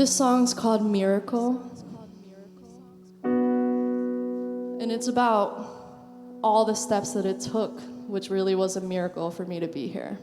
This song's called Miracle, and it's about all the steps that it took, which really was a miracle for me to be here.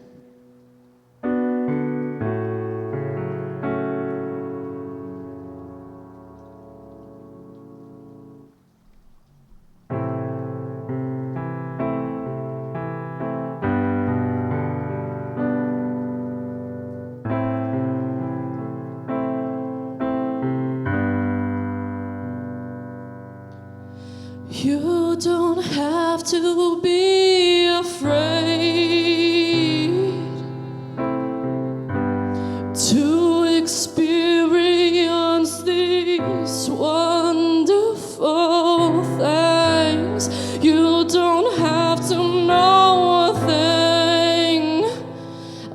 You don't have to be afraid to experience these wonderful things. You don't have to know a thing.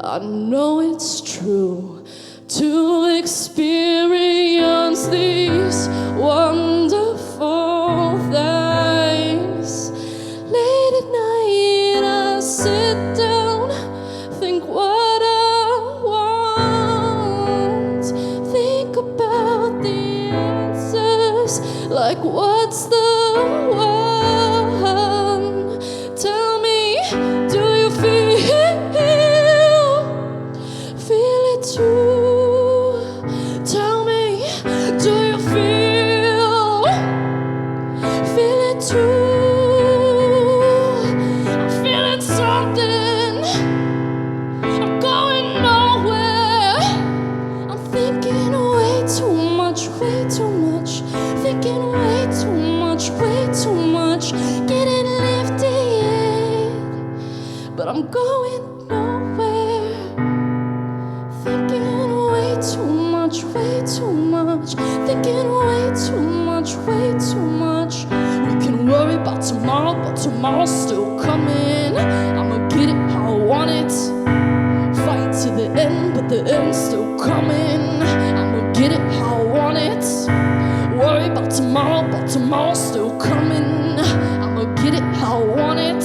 I know it's true to experience these wonderful things. Late at night I sit down, think what I want, think about the answers, like what's the one? Tell me, do you feel it too? Tell me, do you feel it too? I'm feeling something, I'm going nowhere. I'm thinking way too much, thinking way too much, getting lifted, but I'm going nowhere. Thinking way too much, thinking way too much. We can worry about tomorrow, but tomorrow's still coming. I'ma get it how I want it, fight to the end, but the end's still coming. I'ma get it how I want it, worry about tomorrow, but tomorrow's still coming. I'ma get it how I want it,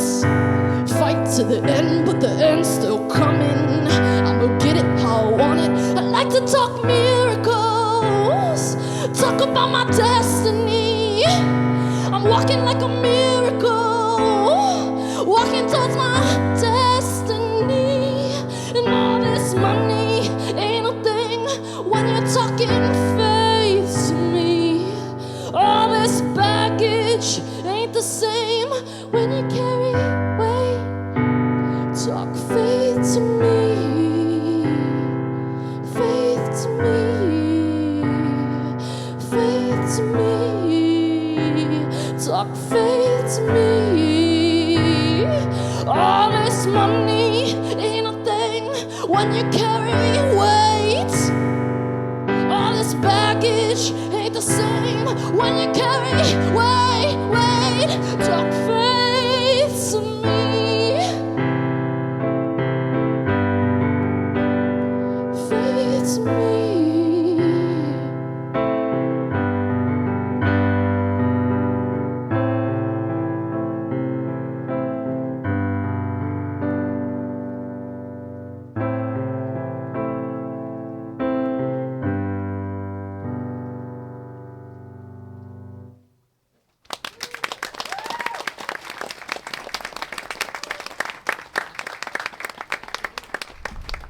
fight to the end, but the end's still coming. I'ma get it how I want it. I like to talk miracles, talk about my destiny. I'm walking like a miracle, walking towards my destiny. And all this money ain't a thing when you're talking faith to me. All this baggage ain't the same when you carry weight. Talk faith to me, faith to me, faith to me. Talk faith to me. All this money ain't a thing when you carry weight. All this baggage ain't the same when you carry weight. Talk faith to me, faith to me.